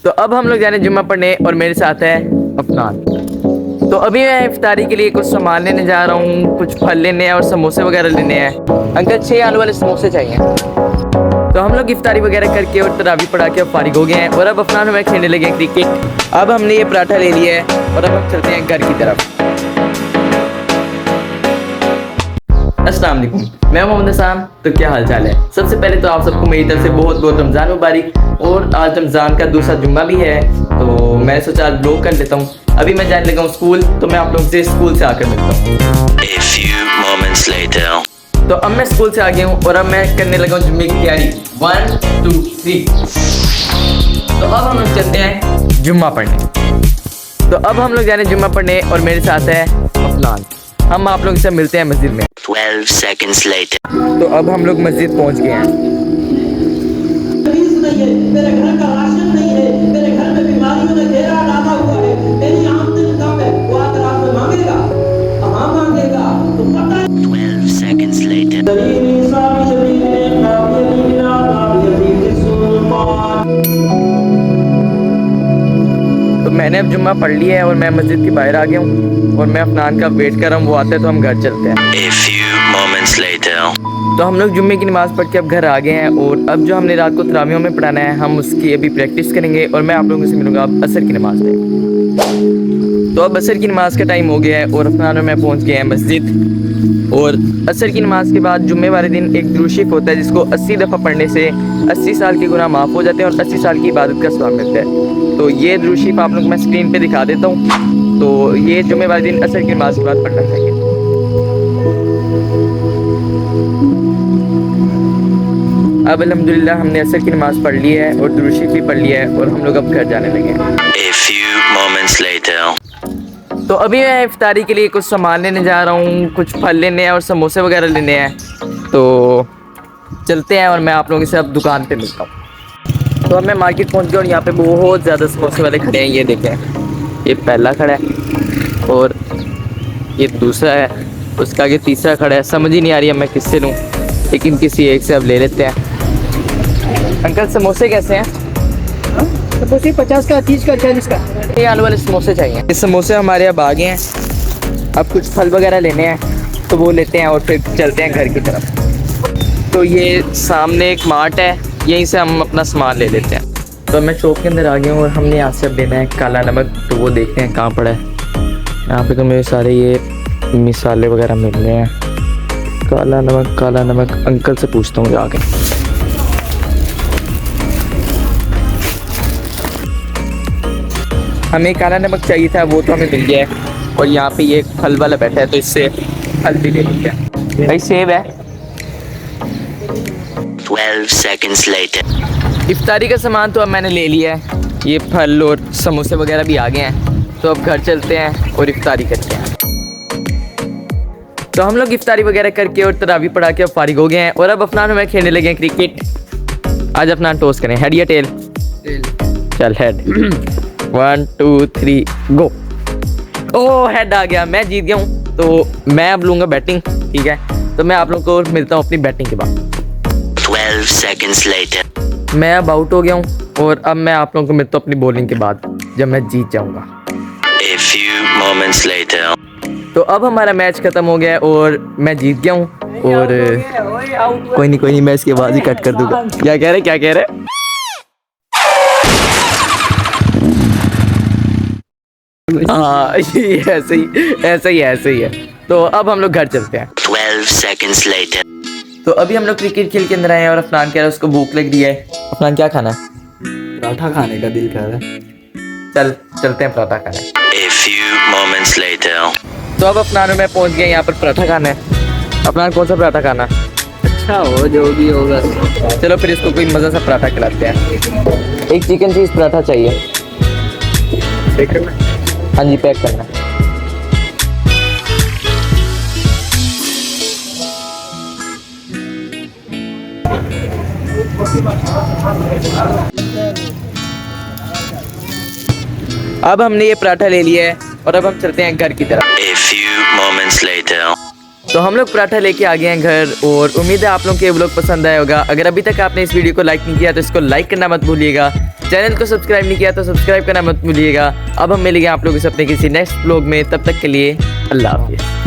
तो अब हम लोग जाने जुम्मा पढ़ने और मेरे साथ है अफनान। तो अभी मैं इफ्तारी के लिए कुछ सामान लेने जा रहा हूँ, कुछ फल लेने हैं और समोसे वगैरह लेने हैं। अंकल 6 आलू वाले समोसे चाहिए। तो हम लोग इफ्तारी वगैरह करके और तरावी पढ़ा के अब फारिग हो गए हैं और अब अफनान हमें खेलने लगे हैं क्रिकेट। अब हमने ये पराठा ले लिया है और अब हम चलते हैं घर की तरफ। अस्सलाम वालेकुम, मैं मोहम्मद हसन। तो क्या हाल चाल है? सबसे पहले तो आप सबको मेरी तरफ से बहुत बहुत रमज़ान मुबारक। और आज रमज़ान का दूसरा जुम्मा भी है, तो मैं सोचा आज ब्लॉग कर लेता हूँ। अभी मैं जाने लगा हूँ स्कूल, तो मैं आप लोगों से स्कूल से आकर मिलता हूँ। A few moments later. तो अब मैं स्कूल से आ गया हूँ और अब मैं करने लगा हूँ जुम्मे की तैयारी। 1 2 3। तो अब हम लोग चलते हैं जुम्मा पढ़ने। तो अब हम लोग जाने जुम्मा पढ़ने और मेरे साथ है अफनान। हम आप लोगों से मिलते हैं मस्जिद में। 12 seconds later. तो अब हम लोग मस्जिद पहुँच गए हैं। मेरे घर का राशन नहीं है, मेरे घर में बीमारियों ने घेरा डाला हुआ है, मेरी आमदनी कम है, वो आज रात में मांगेगा, हाँ मांगेगा, तो पता है। 12 seconds later. तो मैंने अब जुम्मा पढ़ लिया है और मैं मस्जिद के बाहर आ गया हूँ और मैं अफनान का वेट कर रहा हूँ, वो आते हैं तो हम घर चलते हैं। A few moments later. तो हम लोग जुम्मे की नमाज़ पढ़ के अब घर आ गए हैं और अब जो हमने रात को तरावियों में पढ़ाना है हम उसकी अभी प्रैक्टिस करेंगे और मैं आप लोगों से मिलूंगा अब असर की नमाज़ में। तो अब असर की नमाज़ का टाइम हो गया है और अफनान और मैं पहुंच गए हैं मस्जिद। और असर की नमाज़ के बाद जुम्मे वाले दिन एक दुरूद शरीफ होता है जिसको 80 दफ़ा पढ़ने से 80 साल के गुनाह माफ़ हो जाते हैं और 80 साल की इबादत का सवाब मिलता है। तो ये दुरूद शरीफ आप लोग मैं स्क्रीन पर दिखा देता हूँ। तो ये जुम्मे वाले दिन असर की नमाज़ के बाद पढ़ना चाहिए। अब अल्हम्दुलिल्लाह हमने असर की नमाज़ पढ़ ली है और दुरूद शरीफ भी पढ़ लिया है और हम लोग अब घर जाने लगे हैं। A few moments later. तो अभी मैं इफ्तारी के लिए कुछ सामान लेने जा रहा हूँ, कुछ फल लेने हैं और समोसे वगैरह लेने हैं। तो चलते हैं और मैं आप लोगों से अब दुकान पे मिलता हूँ। तो अब मैं मार्केट पहुँच गया और यहाँ पे बहुत ज़्यादा समोसे वाले खड़े हैं। ये देखें, ये पहला खड़ा है और ये दूसरा है, उसका आगे तीसरा खड़ा है। समझ ही नहीं आ रही है मैं किससे लूँ, लेकिन किसी एक से अब ले लेते हैं। अंकल समोसे कैसे हैं? समोसे 50 का, 30 का, 40 का। ये आलू वाले समोसे चाहिए। ये समोसे हमारे अब आ गए हैं। अब कुछ फल वगैरह लेने हैं तो वो लेते हैं और फिर चलते हैं घर की तरफ। तो ये सामने एक मार्ट है, यहीं से हम अपना सामान ले लेते हैं। तो मैं शॉप के अंदर आ गया हूँ और हमने यहाँ से अब लेना है काला नमक। तो वो देखते हैं कहाँ पड़ा है। यहाँ पे तो मेरे सारे ये मिसाले वगैरह मिल रहे हैं। काला नमक अंकल से पूछता हूँ जाके। हमें काला नमक चाहिए था, वो तो हमें मिल गया है। और यहाँ पे ये फल वाला बैठा है तो इससे फल भी ले लिया। भाई सेब है। 12 seconds later. इफ्तारी का सामान तो अब मैंने ले लिया है, ये फल और समोसे वगैरह भी आ गए हैं। तो अब घर चलते हैं और इफ्तारी करते हैं। तो हम लोग इफ्तारी वगैरह करके और तरावी पढ़ा के अब फारिग हो गए हैं और अब अफनान हमें खेलने लगे हैं क्रिकेट। आज अफनान टॉस करें, हेड या टेल? चल हेड। 1 2 3 गो। ओह हेड आ गया, मैं जीत गया हूँ। तो मैं अब लूँगा बैटिंग, ठीक है? तो मैं आप लोगों को मिलता हूँ अपनी बैटिंग के बाद। 12 seconds later. मैं अब आउट हो गया हूँ और अब मैं आप लोगों को मिलता हूँ अपनी बॉलिंग के बाद जब मैं जीत जाऊँगा। A few moments later. तो अब हमारा मैच ख़त्म हो गया है और मैं जीत गया हूँ। और कोई नहीं मैं इसकी आवाज़ ही कट कर दूँगा। क्या कह रहे? हाँ ये ऐसे ही है। तो अब हम लोग घर चलते हैं। 12 seconds later. तो अभी हम लोग क्रिकेट खेल के अंदर आए हैं और अफनान कह रहा है उसको भूख लग रही है। अफनान क्या खाना है? पराठा खाने का दिल कर रहा है। चलते हैं पराठा खाने। A few moments later. तो अब अफनान और मैं पहुंच गए यहाँ पर पराठा खाना है। अफनान कौन सा पराठा खाना? अच्छा हो जो भी होगा। चलो फिर इसको कोई मज़ा सा पराठा खिलाते हैं। एक चिकन चीज़ पराठा चाहिए। पैक करना? हाँ जी पैक करना। अब हमने ये पराठा ले लिया है और अब हम चलते हैं घर की तरफ। A few moments later. तो हम लोग पराठा लेके आ गए हैं घर और उम्मीद है आप लोगों को ये व्लॉग पसंद आया होगा। अगर अभी तक आपने इस वीडियो को लाइक नहीं किया तो इसको लाइक करना मत भूलिएगा। चैनल को सब्सक्राइब नहीं किया तो सब्सक्राइब करना मत भूलिएगा। अब हम मिलेंगे आप लोगों से अपने किसी नेक्स्ट ब्लॉग में, तब तक के लिए अल्लाह हाफिज़।